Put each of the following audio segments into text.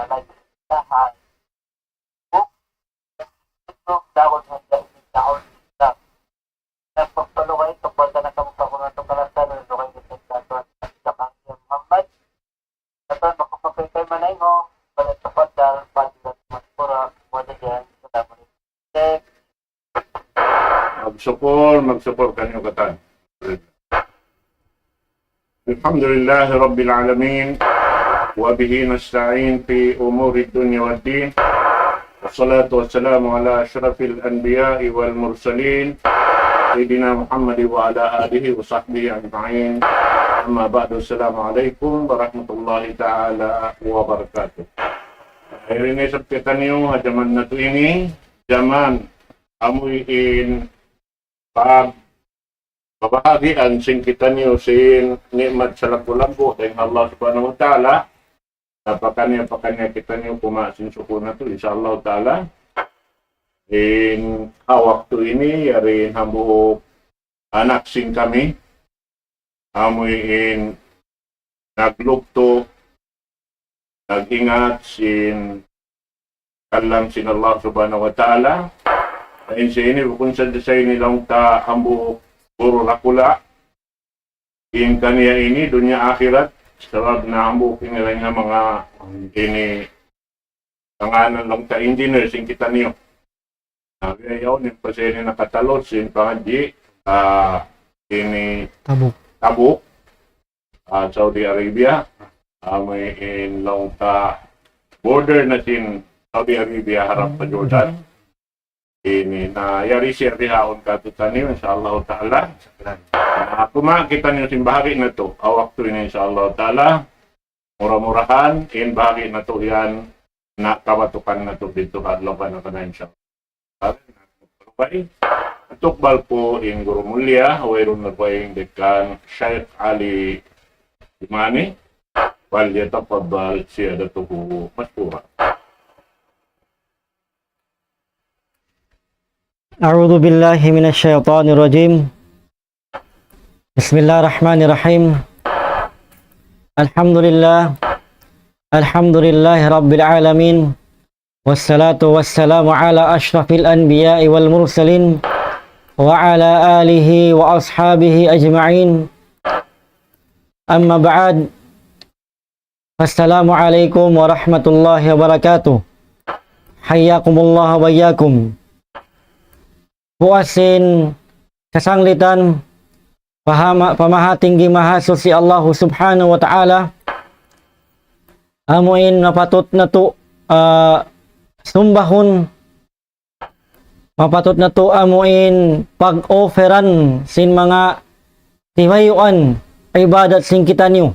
lagi tahan book ito dapat na taon na nagpapalo kayo tungkol na nakamusta ko na itong kalasan na ito kayo sa Panginoon Muhammad ito makapagay kayo manay mo balik sa pagdal pagdal magpura mo na dyan sa dapat magsupor kanyo katan. Alhamdulillah Rabbil Alamin wa bihi nasta'in fi umuri dunya wad din. Wassalatu wassalamu ala asyrafil anbiya'i wal mursalin sayyidina Muhammad wa ala alihi wa sahbihi ajma'in. Amma ba'du, assalamu alaikum warahmatullahi ta'ala wabarakatuh. Akhirnya sabtan niyo zaman na to ini zaman amuin pagbabahagian sing kita niyo sin nikmat sa lapu-lapu dengan Allah Subhanahu wa taala. Napakanya kita niyo pumasin suko na to insyaallah taala. In waktu ini yarin hambuok anak sing kami amuin naglukto nag-ingat sin kalam sin Allah Subhanahu wa taala. Ayun sa ini, kung sa design nilang ambo puro lakula, in kaniya ini, dunya akhirat, sarap na ambo kinilang nga mga ini, tanganan lang ta engineers, in kita niyo. Ayaw, nipasini nakatalot, sin pangadji, ini Tabuk, Saudi Arabia, may in lang ta border na sin Saudi Arabia harap sa Jordan. Ini na yari siya rihaon katutan niyo insyaallah taala. Kuma kita niyo sin bahagi na to awak to ini insyaallah taala. Murah-murahan in bahagi na to yan na kabatukan na to dito adlaw pa na kana insyaallah. Tukbal po in Guru Mulia wayron na po yung dekan Sheikh Ali Imani wal yatafaddal siyadatuhu mashkura. A'udzu billahi minasy syaithanir rajim. Bismillahirrahmanirrahim. Alhamdulillahi rabbil alamin. Wassalatu wassalamu ala asyrafil anbiya'i wal mursalin wa ala alihi wa ashabihi ajma'in. Amma ba'd. Assalamu alaikum warahmatullahi wabarakatuh. Hayyakumullah wa iyyakum. Puasin kasanglitan pamahating gimahaso si Allah Subhanahu wa ta'ala amuin mapatot na to sumbahon mapatot na to amuin pag-offeran sin mga tiwayuan ibadat sin kita niyo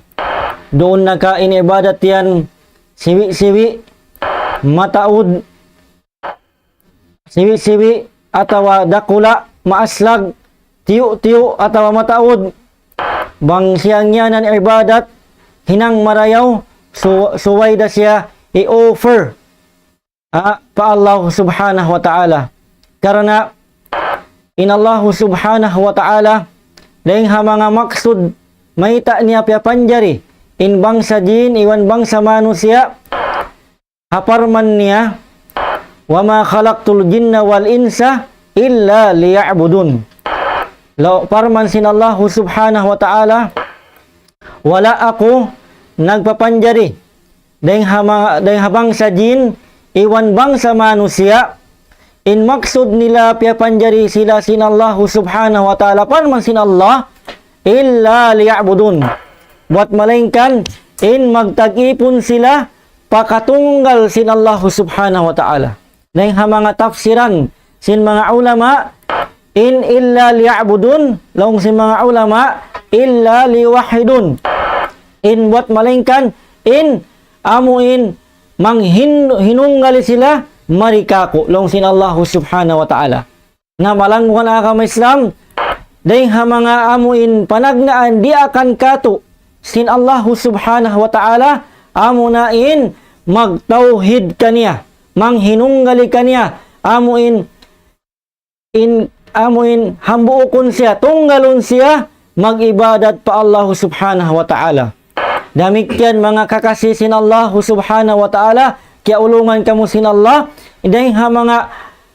doon nakain ibadat yan siwi-siwi mataud siwi-siwi atawa dakula maaslag tiyo-tiyo atawa mataod bang siyang yanan ibadat hinang marayaw suway da siya i-offer pa Allah Subhanahu wa ta'ala karena in Allah Subhanahu wa ta'ala dahing ha mga maksud maita niya piapanjari in bangsa jin iwan bangsa manusia haparman niya wa ma khalaqtul jinna wal insa illa liya'budun. Law parman sin Allah Subhanahu wa ta'ala wala ako nagpapanjari dahing habang sa jin iwan bang sa manusia in maksud nila piapanjari sila sin Allah Subhanahu wa ta'ala parman sin Allah illa liya'budun buat malengkan in magtag-ipon sila pakatunggal sin Allah Subhanahu wa ta'ala. Dahing mga tafsiran sin mga ulama in illa liya'budun long sin mga ulama illa liwahidun in buat malengkan in amuin manghinunggali sila marikako long sin Allah Subhanahu wa ta'ala na malangguhan akam Islam dahing mga amuin panagnaan di akan kato sin Allah Subhanahu wa ta'ala amunain magtauhid kaniya manghinunggali kaniya amuin hambuukon siya tunggalon siya magibadat pa Allah Subhanahu wa ta'ala Damikyan mga kakasi sin Allah subhanahu wa ta'ala, kaya ulungan kamo sin Allah, inday ha mga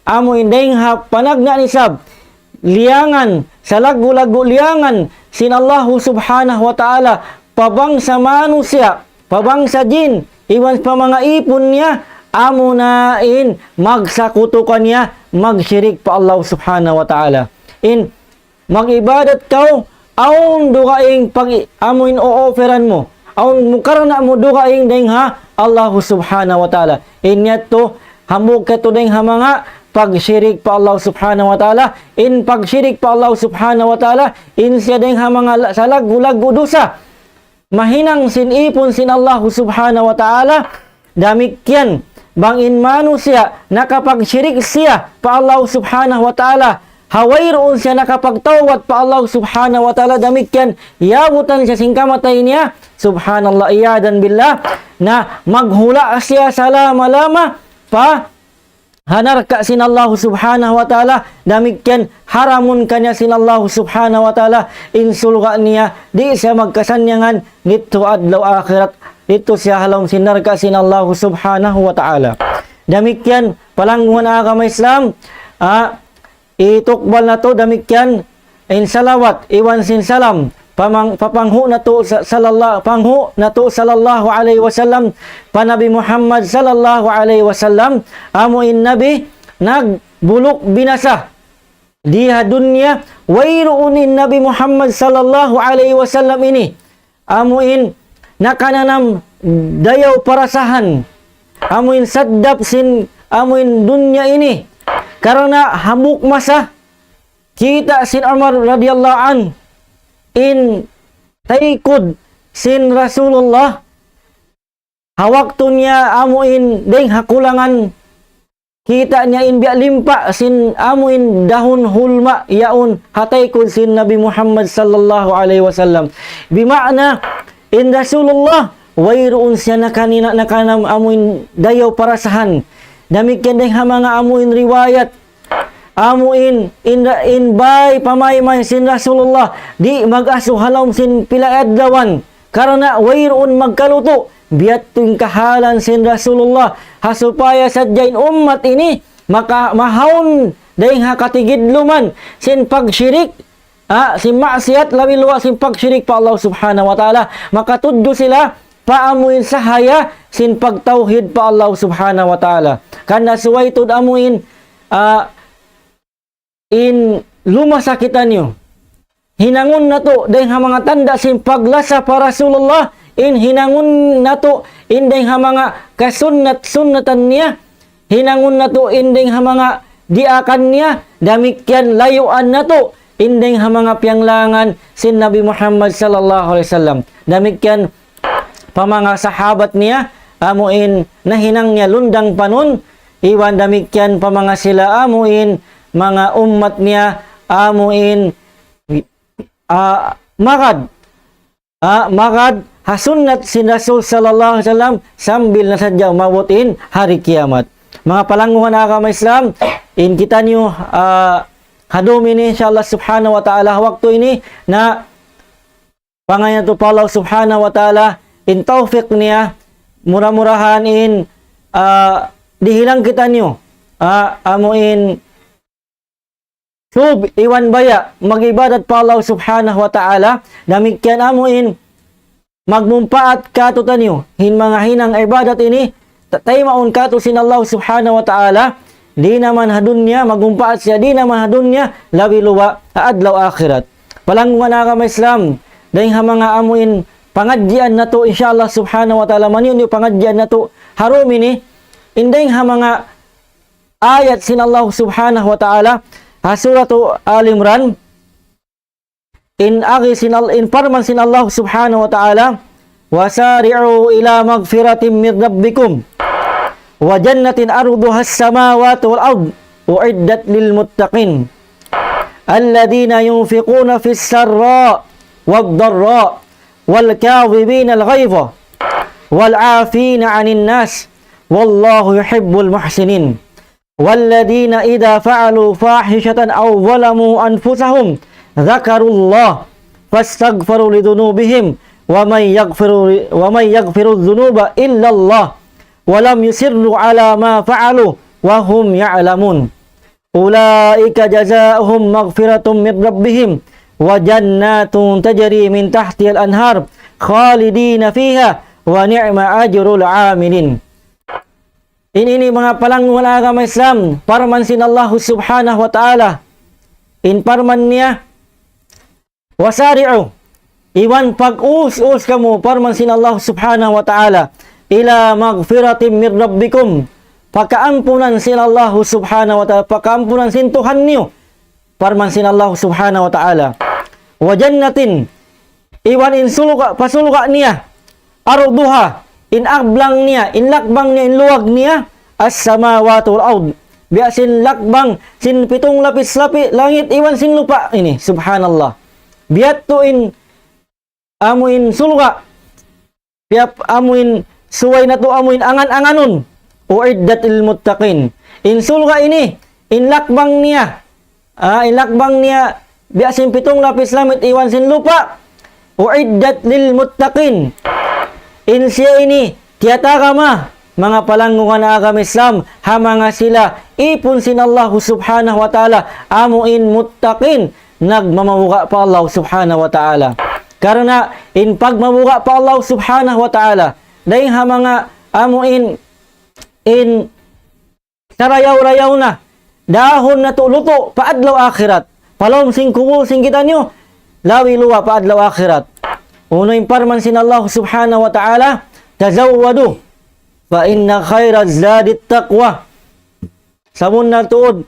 amo inday ha panagna nisab, liangan, sa lagu-lagu liangan, sin Allah subhanahu wa ta'ala, pabang sa manusia, pabang sa jin, iwan pa mga ipon niya, amo na in magsakutukan niya, magsyirik pa Allah subhanahu wa ta'ala. In magibadat kau, aun dukaing pag amuin o-offeran mo, aun mukarna mo dukaing ding ha Allah subhanahu wa ta'ala. In yato hamog ka to ding ha mga pagsyirik pa Allah subhanahu wa ta'ala. In pagsyirik pa Allah subhanahu wa ta'ala, in siya ding ha mga salag-lagu dosa. Mahinang sinipon sin Allah subhanahu wa ta'ala, damikyan bangin manusia nakapagsirik siya pa Allah subhanahu wa ta'ala, hawayroon siya nakapagtawat pa Allah subhanahu wa ta'ala, damikyan yabutan siya singkamatay niya, subhanallah, iyadan billah, na maghula siya sa lama-lama pa hanarka sin Allah subhanahu wa ta'ala, damikyan haramun kanya sin Allah subhanahu wa ta'ala, insulga niya di siya magkasanyangan nito adlaw akhirat, dito siya halom sinarka sin Allah subhanahu wa ta'ala. Damikyan palangguhan agama Islam, itukbal na to, damikyan in salawat, iwan sin salam, papanghu na to sallallahu alaihi wasallam, panabi Muhammad sallallahu alaihi wasallam, amo in nabi nagbulok binasa diha dunya, wayroon in nabi Muhammad sallallahu alaihi wasallam ini, amo in nakananam dayaw parasahan, amo in saddap sin amo in dunya ini, karena hamuk masa kita sin Umar radhiyallahu an in taikod sin Rasulullah, hawakto niya amuin ding hakulangan kita niya in biya limpa sin amuin dahon hulma yaon hataykod sin Nabi Muhammad sallallahu alaihi wasallam. Bimakna in Rasulullah wayroon siya nakanam amuin dayaw parasahan, damikyan ding ha mga amuin riwayat, amuin in bay pamaymay sin Rasulullah di mag-aso halom sin pila adlawan, karena wayroon magkaluto biat tuing kahalan sin Rasulullah, hasupaya sadyain ummat ini maka mahawon dahing hakatigidluman sin pagsyirik, sin maksiat, labi luwa sin pagsyirik pa Allah subhanahu wa ta'ala, makatudyo sila paamuin sahaya sin pagtauhid pa Allah subhanahu wa ta'ala, kana suway tud amuin in lumasakitan nyo, hinangon na to dahil ha mga tanda sin paglasa pa Rasulullah, in hinangon na to in dahil ha mga kasunat-sunatan niya, hinangon na to in dahil ha mga diakan niya, damikyan layuan na to in dahil ha mga piyanglangan sin Nabi Muhammad sallallahu alaihi wasallam, damikyan pa mga sahabat niya amuin nahinang niya lundang panon, iwan damikyan pa mga sila amuin mga ummat niya amuin magad hasunnat sin Rasul sallallahu alaihi wasallam sambil na sadyaw mabutin hari kiamat. Mga palangguhan na agama Islam, in kita niyo hadumi ni insyaallah subhanahu wa ta'ala waktu ini na pangayan to pa Allah subhanahu wa ta'ala in taufiq niya, murah-murahan in dihilang kita niyo amuin sub iwan baya magibadat pa Allah subhanahu wa ta'ala, damikyan amuin magmumpaat kato tanyo hin mga hinang ibadat ini tay maun kato sin Allah subhanahu wa ta'ala, di naman hadunya magmumpaat siya, di naman hadunya labi luwa adlaw akhirat. Palangguhan na agama Islam, dahil ha mga amuin pangadyan na to insyaallah subhanahu wa ta'ala, man yun yung pangadyan na to harum ini indeng ha mga ayat sin Allah subhanahu wa ta'ala, suratu Al-Imran, in parman sin Allah subhanahu wa ta'ala, wasari'u ila magfiratin min rabbikum wa jannatin arduha as-samawati wal ard uiddat lil muttaqin alladhina yunfiquna fis sarra wad dharra wal kadhibina al ghayza wal 'afina 'anil nas wallahu yuhibbul muhsinin والذين إذا فعلوا فاحشة أو ظلموا أنفسهم ذكروا الله فاستغفروا لذنوبهم wa may yaghfiru dhunuba illa Allah wa lam yusirru ala ma fa'alu wa hum ya'lamun. Ulaika jazaohum maghfiratum min rabbihim wa jannatun tajri min tahtiha al-anhar khalidina fiha wa ni'ma ajrul 'amilin. Ini mga palanguhan agama Islam, parman sin Allah subhanahu wa ta'ala. In parman niya, wasari'u, iwan pag-us kamu, parman sin Allah subhanahu wa ta'ala, ila magfiratim min rabbikum, pagkaampunan sin Allah subhanahu wa ta'ala, pagkaampunan sin Tuhan niyo, parman sin Allah subhanahu wa ta'ala. Wa jannatin, iwan in pasuluka niya, arduha, in akblang niya, in lakbang niya, in luwag niya, as-samawati wal ard. Biya sin lakbang, sin pitong lapis-lapis, langit, iwan sin lupa. Ini, subhanallah. Biya to in, amuin sulga. Biya amuin, suway na to amuin, angan-anganon. Uiddat il muttaqin. In sulga ini, in lakbang niya, biya sin pitong lapis-langit, iwan sin lupa. Uiddat lil muttaqin. In siya ini, tiyatagama, mga palangungan na agama Islam, hamanga sila, ipon sin Allah subhanahu wa ta'ala, amuin muttaqin, nagmamabuka pa Allah subhanahu wa ta'ala. Karena, in pagmabuka pa Allah subhanahu wa ta'ala, dahil hamanga amuin, in sarayaw-rayaw na, dahon na luto, paadlaw akhirat, palom sing kubul sing kita nyo, lawi luwa paadlaw akhirat. Uno yung parman sin Allah subhanahu wa ta'ala, tazawwadu, fa inna khairaz zadit taqwa. Sabon na tuod,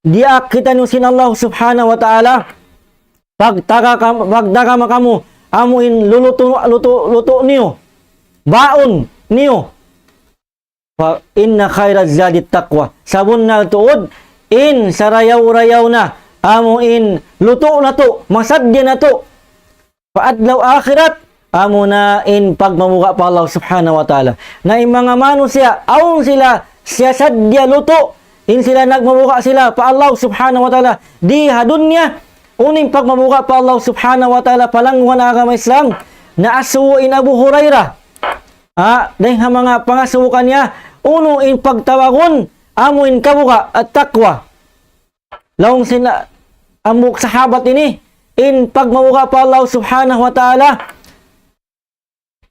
diak kita nyo sin Allah subhanahu wa ta'ala, pagdaga makamu, amuin luto niyo, baon niyo, fa inna khairaz zadit taqwa. Sabon na tuod, in sarayaw-rayaw na, amuin luto na to, masadya na to, paadlaw akhirat, amo na in pagmamuka pa Allah subhanahu wa ta'ala. Na in mga manusia, aon sila, siya sadya luto, in sila nagmamuka sila pa Allah subhanahu wa ta'ala. Di hadunya, uning pagmamuka pa Allah subhanahu wa ta'ala, palanguhan agama Islam, na asuin Abu Hurairah. Dahil mga pangasukan niya, uno in pagtawagon, amo in kabuka at takwa. Laong sila, amok sahabat ini, in pagmamuka pa Allah subhanahu wa ta'ala,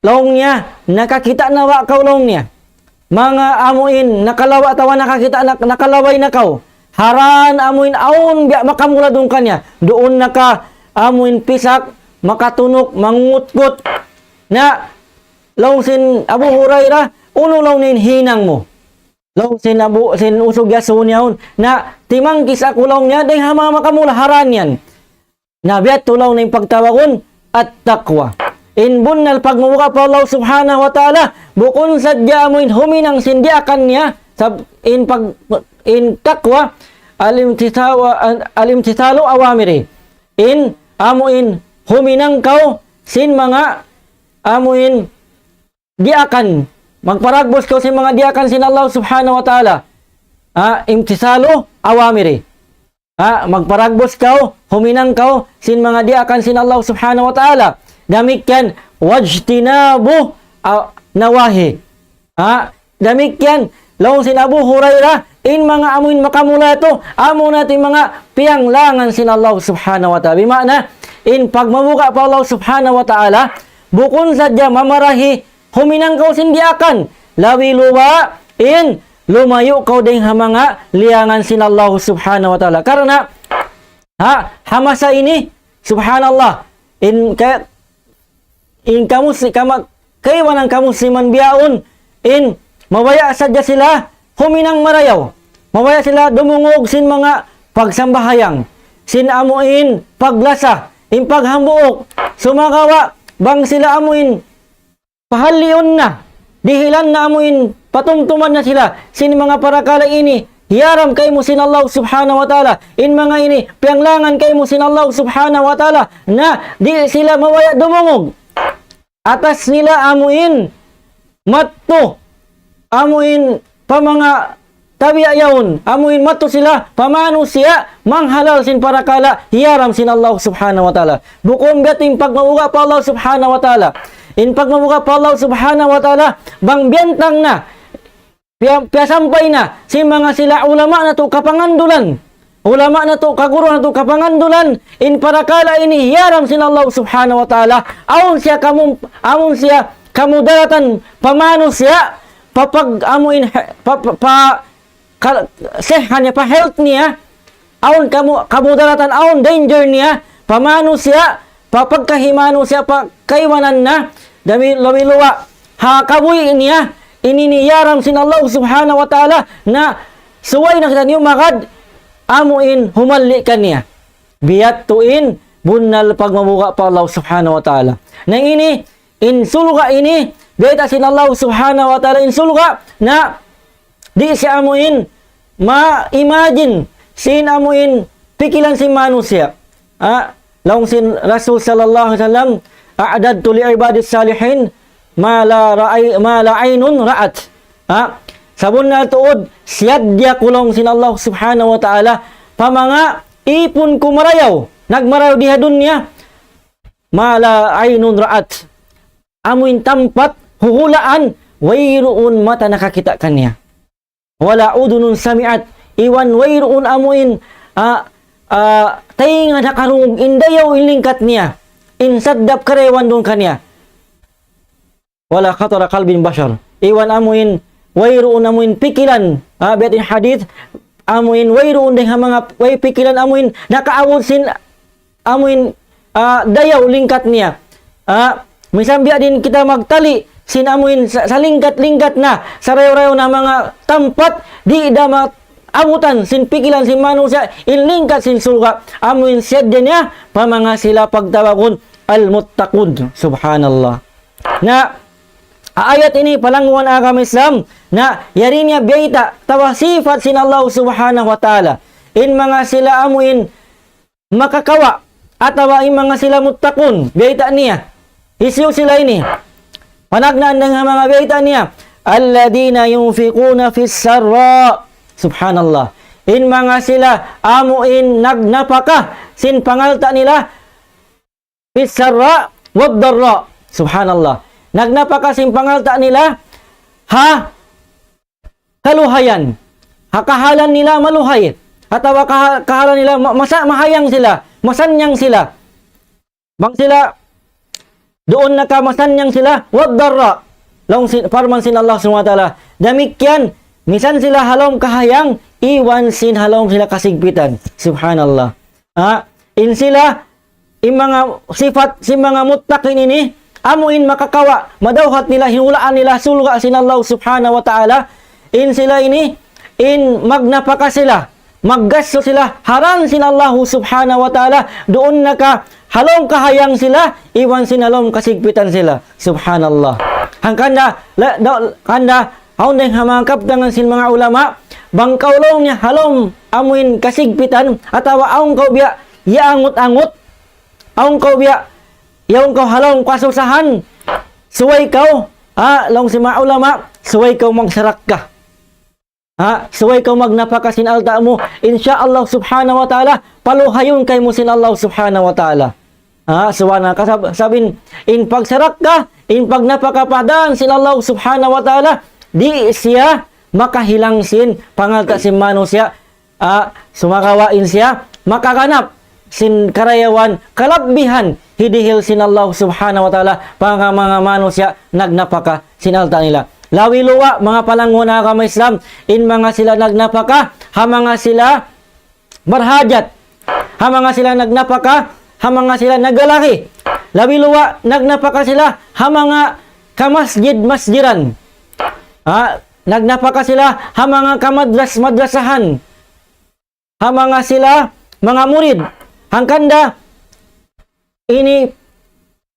laong niya, nakakita na wa kaw laong niya. Mga amuin, nakalawa tawa nakakita, nakalaway na kaw. Haran amuin, aon, biya makamula doon kanya. Doon naka amuin pisak, makatunok, mangutgut. Na, laong sin Abu Hurairah, uno laong nin hinang mo. Laong sin usog yaso niyaon, na timangkis ako laong niya, dahil hama makamula, haran yan. Nabiyat tulaw na yung pagtawagon at takwa. In bunnal pagmamuka pa Allah subhanahu wa ta'ala, bukon sadya mo in huminang sindiakan niya, in takwa, alimtitalo awamiri. In amuin huminang kau, sin mga amuin diakan, magparagbos kau sin mga diakan sin Allah subhanahu wa ta'ala. Imtisalo awamiri. Magparagbos kau, huminang kau, sin mga diakan sin Allah subhanahu wa ta'ala. Damikian, wajtinabu nawahi. Damikian, laong sin Abu Hurairah, in mga amuin makamula ito, amo natin mga piyanglangan sin Allah subhanahu wa ta'ala. Bimana, in pagmamuka pa Allah subhanahu wa ta'ala, bukon sadya mamarahi, huminang kau sin diakan, lawi luwa, in lumayo kau ding mga liangan sin Allah subhanahu wa ta'ala. Karena hamasa ini subhanallah, kaywan ang kamusliman biyaon, in mawaya sadya sila huminang marayaw, mawaya sila dumungog sin mga pagsambahayang, sin amuin paglasa, in paghambuok, sumagawa bang sila amuin pahalion na, dihilan na amuin patumtuman na sila, sin mga parakala ini, hiyaram kay mo sin Allah subhanahu wa ta'ala, in mga ini, piyanglangan kay mo sin Allah subhanahu wa ta'ala, na di sila mawaya dumungog, atas nila amuin, matto, amuin pa mga tabi ayawn, amuin mato sila, pamano siya, manghalal sin para kala, hiyaram sin Allah subhanahu wa ta'ala. Bukom gating pagmamuga pa Allah subhanahu wa ta'ala. In pagmamuga pa Allah subhanahu wa ta'ala, bang biyantang na, piyasampay na, sin mga sila ulama na to kapangandulan. Ulama na to, kaguro na to, kapangandulan, in para kala ini, hiyaram sin Allah subhanahu wa ta'ala, amon siya kamudaratan, pamano siya, papag amuin, sehan niya, pa-health niya, aon kamudaratan, aon danger niya, pamano siya, papagkahimano siya, pakaiwanan na, luwa, hakabuy niya, ininiyaram sin Allah subhanahu wa ta'ala, na suway na kita niyo magad, amuin humali ka niya. Biyat tuin, bunal pagmamuka pa Allah subhanahu wa ta'ala. Nang ini, insulga ini, biyat sin Allah subhanahu wa ta'ala, insulga, na, di siya amuin, ma-imagine, sin amuin, pikilan si manusia. Laung sin Rasul sallallahu alaihi wasallam, a'dadtu li ibadis salihin, ma la aynun ra'at. Sabon na tuod, siyadya kulong sin Allah subhanahu wa ta'ala, pamanga ipon kumarayaw, nagmarayaw diha dunya, ma la aynun ra'at. Amuin tampat, huhulaan, wayroon mata nakakita kanya. Wala udunun sami'at, iwan wayroon amuin, tayo nga nakarungog, indayaw ilingkat niya, insaddap karewan doon kanya. Wala khatara kalbin bashar, iwan amuin, wayroon amuin pikilan, biyatin hadith, amuin wayroon din mga way pikilan amuin, nakaawod sin, amuin, dayaw lingkat niya. Minsan biya din kita magtali, sinamuin sa lingkat-lingkat na, sa rayo-rayo na mga tampat, di da abutan, sin pikilan, sin manusia, inlingkat, sin sulga, amuin siyadya niya, pamanga sila pagtawagon, al-muttaqud, subhanallah. Na, ayat ini palanguan agama Islam, na yari niya biyita, tawa sifat sin Allah subhanahu wa ta'ala, in mga sila amuin, makakawa, atawa in mga sila muttaqun, biyita niya, isyo sila ini. Panagnaan ng mga biyita niya. Alladina yunfiquna fis sarra. Subhanallah. In mga sila amuin nagnapaka. Sin pangalta nila. Fis sarra wad darra. Subhanallah. Nagnapaka sin pangalta nila. Kaluhayan. Kahalan nila maluhay. Atawa kahalan nila mahayang sila. Masanyang sila. Bang sila doon nakamasanyang sila, wad darra. Parman sin Allah subhanahu wa ta'ala. Damikyan, misan sila halom kahayang, iwan sin halom sila kasigpitan. Subhanallah. In sila, in mga sifat, sin mga muttaqin ini, amuin makakawa, madawhat nila, hinulaan nila, sulga sin Allah subhanahu wa ta'ala. In sila ini, in magnapaka sila, maggasto sila, haran sin Allah subhanahu wa ta'ala, doon halong kahayang sila, iwan sinalom kasigpitan sila. Subhanallah. Hangkanda, haun din hamangkap dengan sin mga ulama, bangkaulong niya halom amuin kasigpitan, atawa aung kau biya, yaangot-angot, aung kau biya, yaung kau halong kasusahan, suway kau, long si mga ulama, suway kau magsarak ka. Suway kau magnapaka sin alta mo, insyaallah subhanahu wa ta'ala, paluhayon kay mo sin Allah subhanahu wa ta'ala. Suwana ka sabin, in pagsarak ka, in pagnapakapadaan sin Allah subhanahu wa ta'ala, di siya makahilang sin pangalta sin manusia, sumakawain siya, makaganap sin karayawan, kalabbihan, hidihil sin Allah subhanahu wa ta'ala, pang mga manusia, nagnapaka sin alta nila. Lawi luwa, mga palangon na agama Islam, in mga sila nagnapaka, mga sila barhajat, mga sila nagnapaka, mga sila nagalaki. Lawi luwa, nagnapaka sila, mga kamasjid-masjiran. Nagnapaka sila, mga kamadras-madrasahan. Mga sila, mga murid. Hangkanda, ini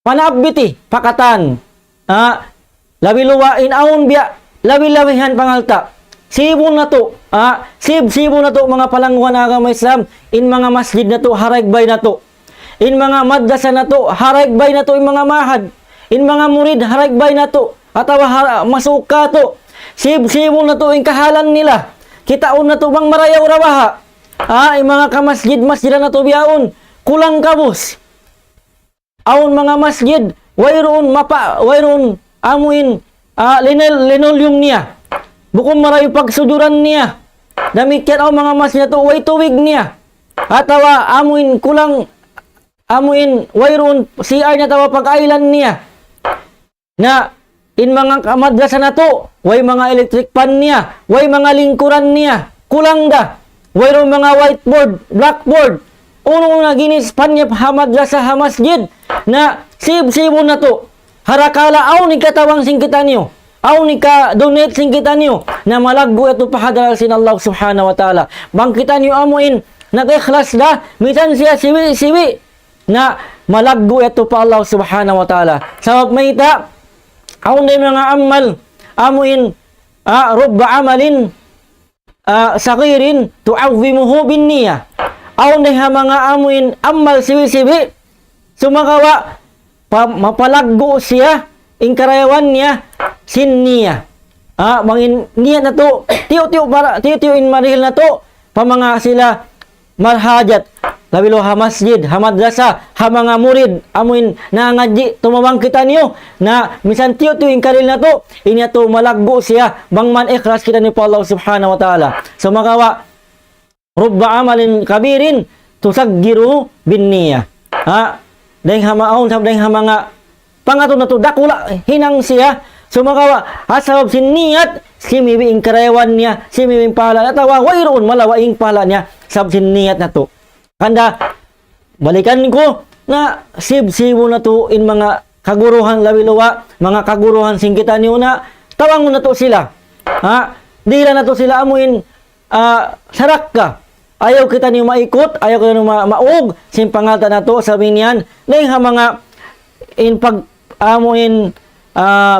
panabiti, pakatan. Labi luwa in aun biya, labi-labihan pangalta. Sibon na to, sibon na to mga palanguhan ng agama Islam, in mga masjid na to, haragbay na to. In mga madrasa na to, haragbay na to, in mga mahad. In mga murid, haragbay na to. Atawa masuka to. Sibon na to, in kahalan nila. kitaon na to bang marayaw rabaha. Yung mga kamasjid-masjid na to biyaon, kulang kabus. Aon mga masjid, wayroon amuin linoleum niya. Bukong marayo pagsuduran niya. Damikyan ang mga masjid na to, way tuwig niya. Atawa amuin kulang wayroon CR na tawa pag-ailan niya. Na in mga madrasa na to, way mga electric fan niya, way mga lingkuran niya, kulang da. Wayroon mga whiteboard, blackboard. Unong ginis pan niya madrasa masjid na sib-sibo na to. Harakala aw ni katawang singkitan niyo. Aw ni ka donate singkitan niyo na malaggo ito pahadal sin Allah subhanahu wa ta'ala. Bangkitan niyo amuin nag-ikhlas da, misan siya siwi na malaggo ito pa Allah subhanahu wa ta'ala. Sabab may ita, aw na mga amal, amuin rubba amalin sakirin tu'awwimuhu bin niya. Aw na mga amuin amal siwi-siwi, sumagawa, mapalaggo siya, ingkarayawan niya, sin niya. Mangin niya na to, tiyo in marihil na to, pamanga sila marhajat, labilo ha masjid, ha madrasa, ha mga murid, amuin nangadji, tumawang kita niyo, na misan tiyo in karil na to, inya to malaggo siya, bangman ikhlas kita ni Allah subhanahu wa ta'ala. So magawa, rubba amalin kabirin, tusaggiru bin niya. Dahil hamaon, dahil mga pangato na to, dakula, hinang siya, sumagawa, asabab sin niyat, simiwi karayawan niya, simiwi pala, natawa, wayroon malawaing pala niya, sabab sin niyat na to. Kanda, balikan ko, na sib-sibo na to, in mga kaguruhan labiluwa, mga kaguruhan singkitan niyo na, tawang na to sila. Dila na to sila amuin, sarak ka. Ayaw kita niyo maikot, ayaw kita niyo maug, simpangata na to, sabi niyan, dahil mga,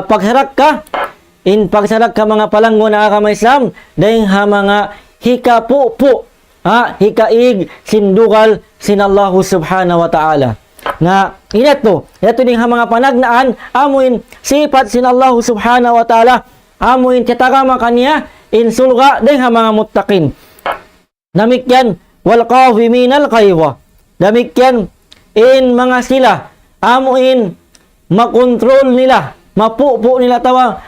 pagharak ka, pagsarak ka mga palanggo na akama Islam, dahil mga hikapu-pu, hikaig, sindugal, sinallahu subhanahu wa ta'ala. Na, ito din mga panagnaan, amuin, sifat sinallahu subhanahu wa ta'ala, amuin, titakama kanya, insulga, dahil mga muttaqin. Damikyan, wal qawiminal qaywa. Damikyan, mga sila, amuin, makontrol nila, mapupo nila tawa,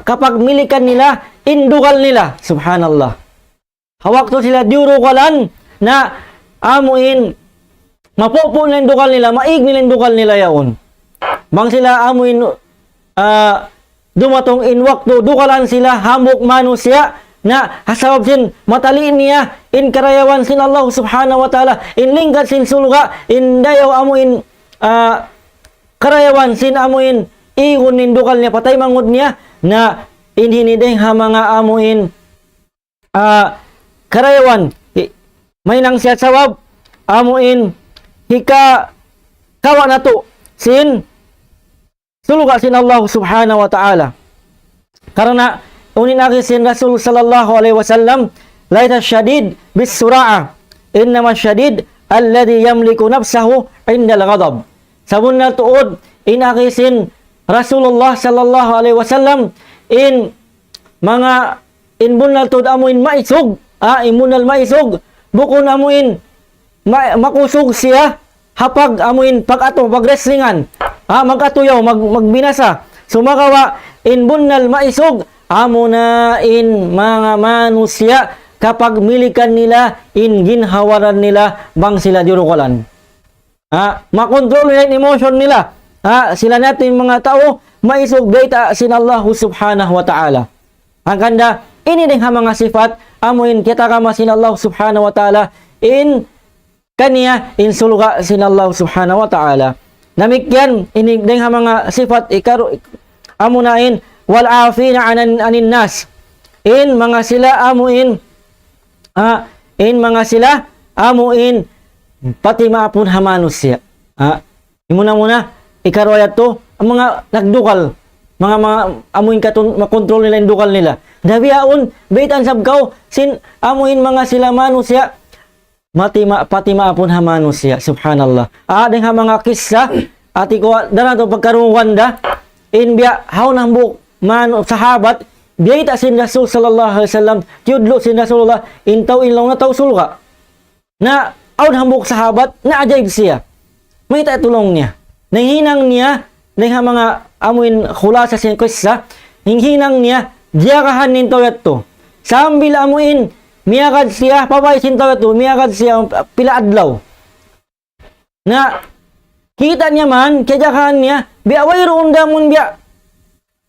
kapag milikan nila, indugal nila, subhanallah. Hawak to sila diurukalan na amuin, mapupo nila indugal nila, maig nila indugal nila yaon. Bang sila amuin, dumatong inwakto, dukalan sila, hamok manusya, na hasabab sin mataliin niya, in karayawan sin Allah subhanahu wa ta'ala, in lingkat sin sulga, in dayaw amuin, karayawan sin amuin, igun nindukal niya, patay mangod niya, na inhiniday ha mga amuin, karayawan, may nang siya sawab, amuin, hika, kawa na to, sin, sulga sin Allah subhanahu wa ta'ala. Karena, unin aki sin Rasul sallallahu alaihi wasallam, laita syadid bis sura'a, innama syadid, alladhi yamliku nafsahu indal ghadab. Sabun na tuod, inaki sin Rasulullah sallallahu alaihi wasallam, bunal tuod amuin maisog, imunal maisog, bukon amuin, makusog siya, hapag amuin pag-ato, pag-wrestlingan, mag-atuyaw, magbinasa, sumagawa, bunal maisog, amuna mga manusia, kapag milikan nila, ginhawaran nila, bang sila diurukalan. Makontrol nila yung emotion nila. Sila natin mga tao, maisog data sinallahu subhanahu wa ta'ala. Ang kanda, ini din mga sifat, amuin kita kama sinallahu subhanahu wa ta'ala, kaniya, sulga sinallahu subhanahu wa ta'ala. Namikyan, ini din mga sifat, amunain, wal afina anin nas, mga sila amuin, mga sila amuin, pati maapun hamanus siya. Muna ikarwayat to, ang mga nagdukal, mga amuin makontrol nila yung dukal nila. Dabiaon, baitan sabkaw, amuin mga sila manus siya, pati maapun hamanus siya, subhanallah. Ding mga kisah, ati ko, dana to pagkarungan da, biya, haw nang buk, sahabat, biyay ta sin Rasul sallallahu alaihi wasallam tiudlo sin Rasulullah intaw inlaw na taw sulga na aud hambok sahabat na ajaib siya may ta tulong niya nanghinang niya nang mga amuin khulasa sin qissa hinghinang niya diakahan nin tawat to sambil amuin miyagad siya pabay sin tawat to miyagad siya pila adlaw na kita niya man kajakahan niya biaway roon damon biya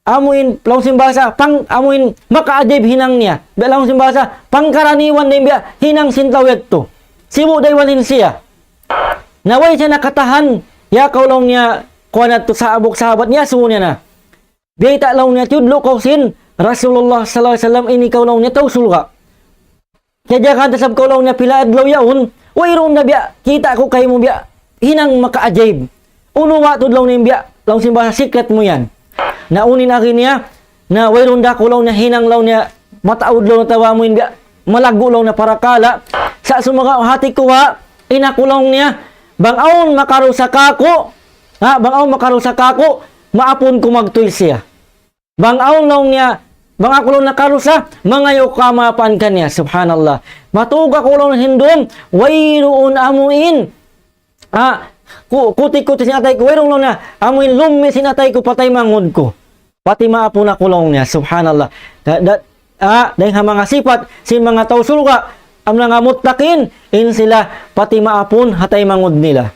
amuin laung simbasa pang amuin makaadib hinang niya laung simbasa pangkaraniwan din biya hinang sintawet to sibu daywanin siya naway siya nakatahan ya kaulong niya kuha to sa abok sahabat niya sumo niya na biya laung niya tudlo kausin Rasulullah sallallahu alaihi wasallam ini kaulong niya tausul ka kaya kan tasab kaulong niya pila adlaw yaon way roon na biya kita ko kay mo biya hinang makaadib unuwa tudlong niya biya laung simbasa secret mo yan naunin akin niya na wayron da kulaw niya hinang law niya mataud law na tawamuin biya malago law na parakala sa sumaga hati kuha inakulong niya bangaon makarusa kako bangaon makarusa kako maapon ko magtuil siya bangaon law niya bangakulong na karusa mangayo kamapan kanya subhanallah matuga kulong hindom wayroon amuin kuti-kuti sinatay ko wayrong law na amuin lumi sinatay ko patay mangod ko pati maapo na kulong niya subhanallah dahil mga sifat si mga tausulga ang mga mutakin in sila pati maapon hatay mangod nila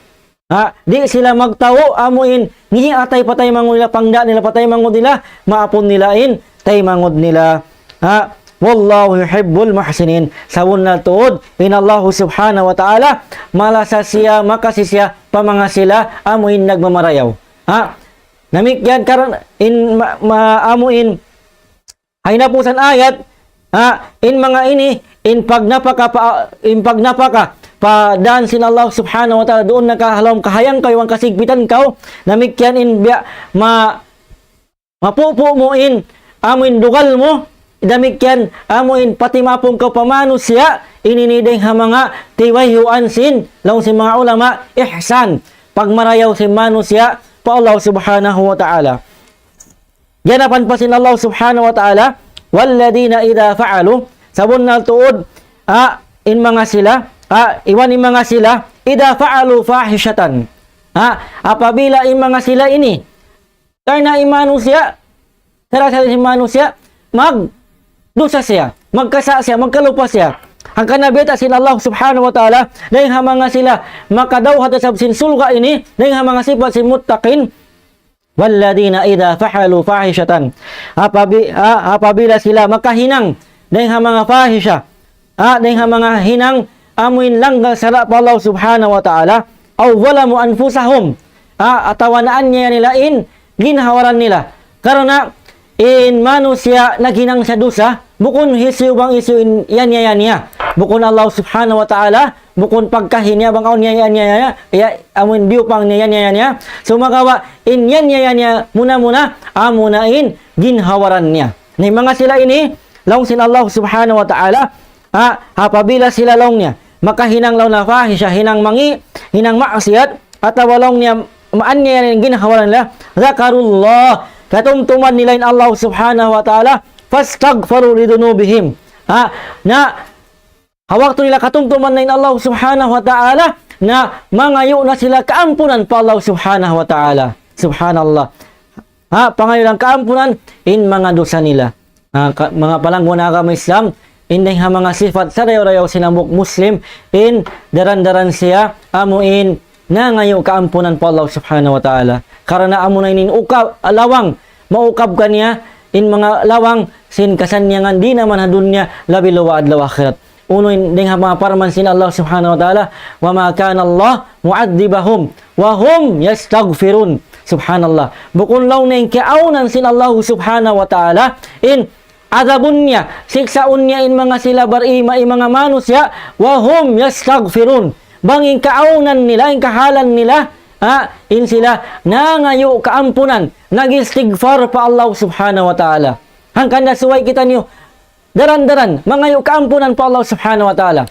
di sila magtawo amuin ngi atay patay mangod nila pangda nila patay mangod nila maapon nila in tay mangod nila wallahu yuhibbul muhsinin sawon na tuod in Allah subhanahu wa ta'ala malasa siya makasisya pamanga sila amuin nagmamarayaw namikyan karon in maamuin ay napusan ayat in mga ini in pagnapaka padaan sin Allah subhanahu wa ta'ala doon nakahalom kahayang kayo ang kasigpitan kaw namikyan in biya mapupo mo in amuin dugal mo damikyan amuin pati mapong kaw pamano siya ininideng ha mga tiwayhuan sin laong si mga ulama ihsan pagmarayaw si mano siya pa Allah subhanahu wa ta'ala. Ganapan pa sin Allah subhanahu wa ta'ala walladina idha fa'alu sabon na tuod in mga sila iwan in mga sila idha fa'alu fahishatan apabila in mga sila ini karena imanu siya sarasa si manu siya magdusa siya magkasa siya magkalupa siya ang kanabita sin Allah subhanahu wa ta'ala dahil mga sila makadawhat sa sinsulga ini dahil mga sifat sin muttaqin walladina idha fahalu fahishatan apabila sila makahinang dahil mga fahisha dahil mga hinang amuin langgal sarap Allah subhanahu wa ta'ala aw walamu anfusahum atawanaan niya nila in ginhawaran nila karena in manusia naginang sa dusa bukon hisiw bang isu in yan niya bukon Allah subhanahu wa ta'ala bukon pagkahinya bang aun yan amun diu pang niya so magawa in yan niya muna amunain ginhawaran niya ni mga sila ini laung sin Allah subhanahu wa ta'ala apabila sila laung niya makahinang laung na fahisha hinang mangi hinang maksiat atawa laung niya maan niya ginhawaran nila zakarullah katumtuman nila in Allah subhanahu wa ta'ala fastaghfaru lidunubihim na hawak to nila katumtuman na in Allah subhanahu wa ta'ala na mangayo na sila kaampunan pa Allah subhanahu wa ta'ala subhanallah pangayo ng kaampunan in mga dosa nila mga palanggon na agama Islam inday ha mga sifat sa rayaw sinamok Muslim in daran-daran siya amuin na ngayo kaampunan pa Allah subhanahu wa ta'ala karena amunan in ukab lawang maukab kanya in mga lawang sin kasanyangan di naman hadun niya labi lawa adlaw akhirat uno ding mga parman sin Allah subhanahu wa ta'ala wa ma kana Allah mu'adzibahum wa hum yastaghfirun subhanallah bukun law ning kiaunan sin Allah subhanahu wa ta'ala in adabun niya siksaun niya in mga sila barima in mga manusya wa hum yastaghfirun banging kaaunan nila in kahalan nila in sila nangayo kaampunan nagistighfar pa Allah subhanahu wa ta'ala hangkan na suway kita niyo daran-daran mangayo kaampunan pa Allah subhanahu wa ta'ala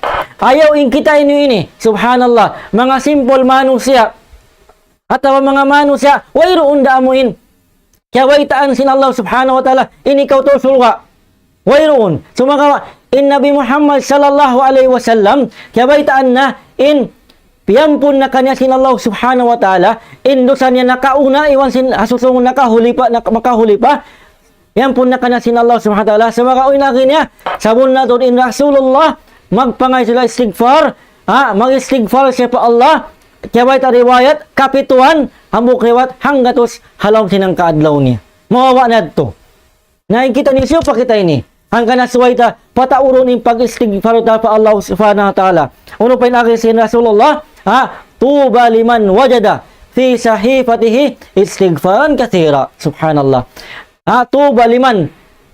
ayaw in kita inyo ini subhanallah mga simple manusya atawa mga manusya wayroon daamuin kaya waitaan sin Allah subhanahu wa ta'ala ini ikaw to sulwa wayroon. So mga in Nabi Muhammad sallallahu alaihi wasallam, kaya baitaan na in piyampun na kanya sin Allah subhanahu wa ta'ala, in dosa niya nakauna, iwan sin asusong makahuli pa, piyampun na kanya sin Allah subhanahu wa ta'ala, sa mga uinagin niya, sabon na doon in Rasulullah, magpangay sila istighfar, mag-istighfar siya pa Allah, kaya baitaan riwayat, kapituan, hambuk riwayat, hanggatos halaw sinang kaadlaw niya. Mawawa na ito. Nakikita niyo siya, pakita ini. Hanggang nasuway ta, patauron yung pag-istighfar ta pa Allah subhanahu wa ta'ala. Uno pa yung si Rasulullah, tuba liman wajada fi sahifatihi istighfaran kathira. Subhanallah. Tuba liman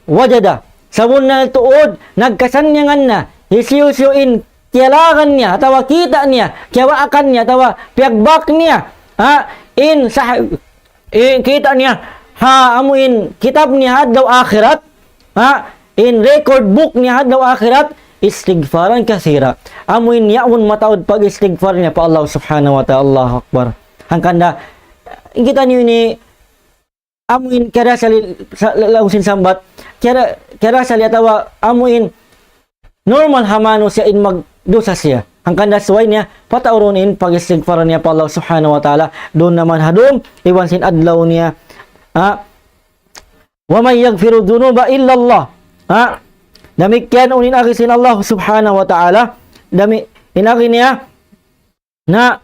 wajada. Sabon na tuod, nagkasanyangan na, hisiyusyuin, kialakan niya, tawa kita niya, kiawaakan niya, tawa piagbak niya, kita niya, amuin kitab niya hadlaw akhirat, in record book niya hadlaw akhirat, istighfaran kasira. Amuin yaun mataod pag istighfar niya pa Allah subhanahu wa ta'ala. Allahu akbar. Hangkanda kita niyo ni amuin kaya sa lausin sambat, kaya sa tawa amuin normal hamano siya in magdusa siya. Hangkanda suway niya patauronin pag istighfar niya pa Allah subhanahu wa ta'ala. Doon naman hadum iwan sin adlaw niya. Wa may yaghfiru dhunuba illa Allah. Demikian unin akisin Allah subhanahu wa ta'ala. Inaki niya na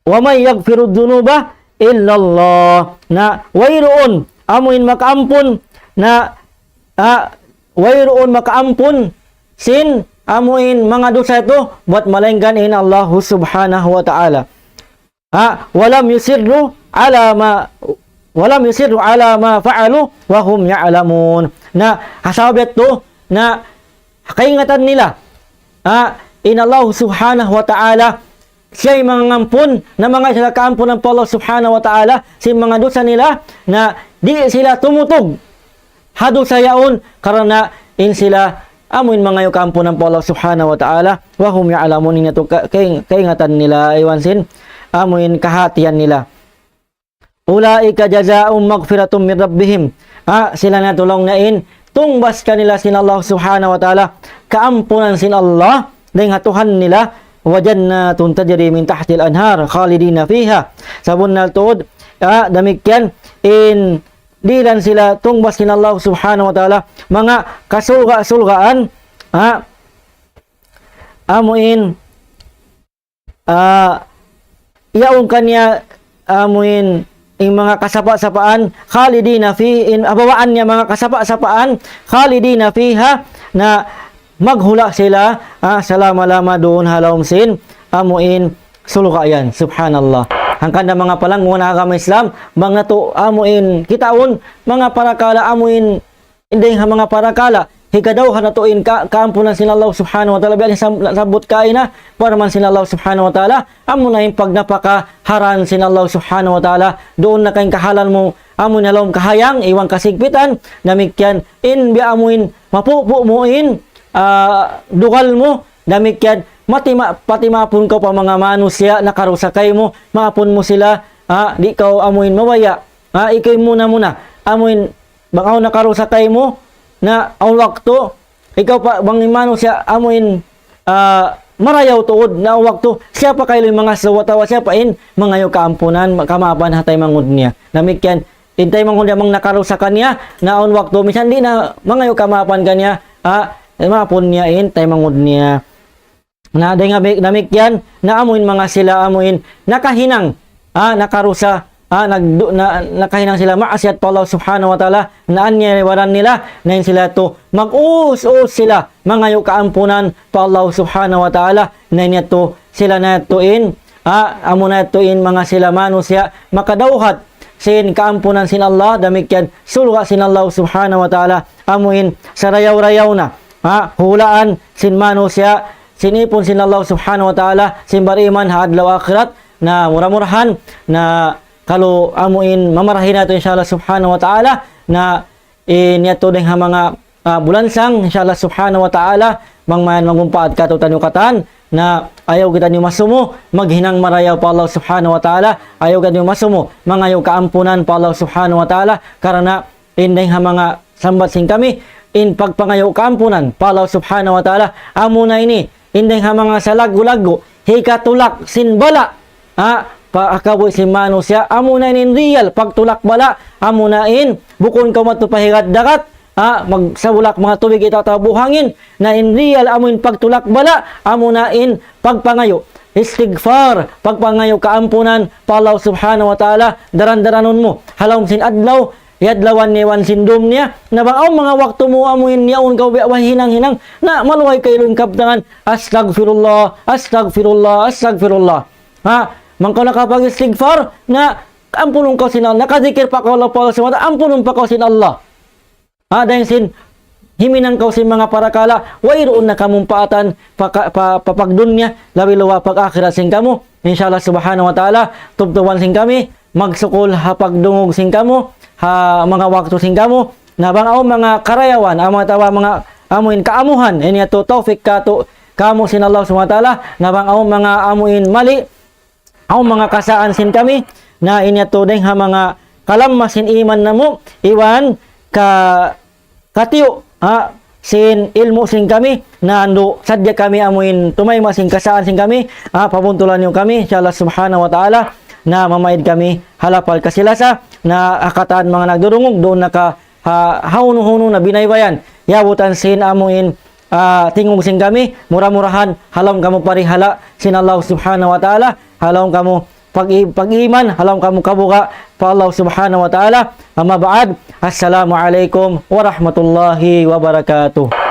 wa may yaghfiru dhunuba illa Allah. Na wayroon amuin makaampun na wayroon makaampun sin amuin mga dosa ito buat malenggan in Allah subhanahu wa ta'ala. Walam yusirru ala ma fa'alu wa hum ya'lamun. Na hasabet to na kaingatan nila in Allah subhanahu wa ta'ala, siya'y mga ngampun na mga sila kaampun ng Allah subhanahu wa ta'ala sa mga dosa nila na di sila tumutog hado sa yaon karena in sila amuin mga yung kaampun ng Allah subhanahu wa ta'ala wa hum ya'lamun. Ito kaingatan nila iwansin amuin kahatian nila. Ulaika jazaa'um magfiratum min rabbihim. Sila na tulong na in tungbas kanila sin Allah subhanahu wa ta'ala, kaampunan sin Allah dahil hatuhan nila wa jannatun tajri min tahtil anhar khalidina fiha. Sabon na tuod demikian in dilan sila tungbas sin Allah subhanahu wa ta'ala mga kasulga-sulgaan amuin iyaong kanya amuin yung mga kasapa-sapaan khalidina fi in abawaan niya mga kasapa-sapaan khalidina fiha na maghula sila salama-lama doon halawm sin amuin sulukayan. Subhanallah. Hangkan na mga palang nga agama Islam mga to amuin kitaon mga parakala amuin hindi mga parakala hikadaw hanatuin kaampunan sin Allah subhanahu wa ta'ala biyan sabot kaina para man sin Allah subhanahu wa ta'ala amo na yung pagnapakaharan sin Allah subhanahu wa ta'ala doon na kayong kahalan mo amo na lawm kahayang iwang kasigpitan namikyan in biamuin mapupo mo in dugal mo namikyan patimapon ka pa mga manusya nakarusakay mo maapon mo sila di ka amuin mawaya ikay muna amuin bakaw nakarusakay mo na ang wakto ikaw pa bang imano siya amuin marayaw tuod na ang wakto siya pa kayo mga sawatawa siya pa in mga yung kaampunan kamapan hatay mangud niya namikyan intay mangud niya mang nakaro sa kanya na ang wakto misan di na mga yung kamapan kanya mapon niya in tay mangud niya na day nga namikyan na amuin mga sila amuin nakahinang nakarusa nakahinang sila maasyat pa Allah subhanahu wa ta'ala na anyariwaran nila na sila to mag-us-us sila mga yung kaampunan pa Allah subhanahu wa ta'ala na to sila na tuin amo na tuin mga sila manusya makadawhat sin kaampunan sin Allah damikyan sulwa sin Allah subhanahu wa ta'ala amuin sa rayaw-rayaw na hulaan sin manusya sinipon sin Allah subhanahu wa ta'ala sin bariman hadlaw akhirat na muramurahan na kalau amuin mamarahin nato insyaallah subhanahu wa ta'ala na niyato ding mga bulansang insyaallah subhanahu wa ta'ala mangmayan mangumpaat kato tanyo katan na ayaw kita niyo masumo maghinang marayaw pa Allah subhanahu wa ta'ala ayaw kita niyo masumo mga yung kaampunan pa Allah subhanahu wa ta'ala karena indeng mga sambat sing kami in pagpangayo kaampunan palaw subhanahu wa ta'ala amo na ini indeng ha mga salago-lago hikatulak sinbala paakaboy si manusya amo na in real pagtulak bala amo na in bukon ka matupahirat dakat magsabulak mga tubig itataw buhangin na in real amo in pagtulak bala amo na in pagpangayo istighfar pagpangayo kaampunan palaw subhanahu wa ta'ala daran-daranon mo halawm sin adlaw yadlawan ni wan sindom niya na bang mga waktu mo amuin niyaon ka wa hinang-hinang na maluway kay lun kaptangan astagfirullah astagfirullah astagfirullah mangko nakapag istighfar na ampunon ka sin Allah nakadikir pa ka Allah pa sa mata ampunon pa ka sin Allah dahil sin himinang ka sin mga parakala wairoon na kamumpaatan papagdunya labi luwa pag akhirat sin kamo insyaallah subhanahu wa ta'ala tubtuban sin kami magsukol hapagdungog sin kamo mga waktu sing kamo na bang mga karayawan mga tawa mga amuin kaamuhan ini ato taufik kato kamo sin Allah subhanahu wa ta'ala na bang mga amuin mali mga kasaan sin kami na ini ato deng mga kalamasin iman namo iwan katiyo sin ilmu sin kami na ando sadya kami amuin tumayma sin kasaan sin kami pabuntulan niyo kami insyaallah subhanahu wa ta'ala na mamaid kami halapal kasilasa na akataan mga nagdurungog doon naka hauno-huno na binaybayan yabutan sin amuin tingog sin kami mura-murahan halam kamo parihala sin Allah subhanahu wa ta'ala halam kamo pag-iman halam kamo kabuka pa Allah subhanahu wa ta'ala amma ba'd assalamu alaikum warahmatullahi wabarakatuh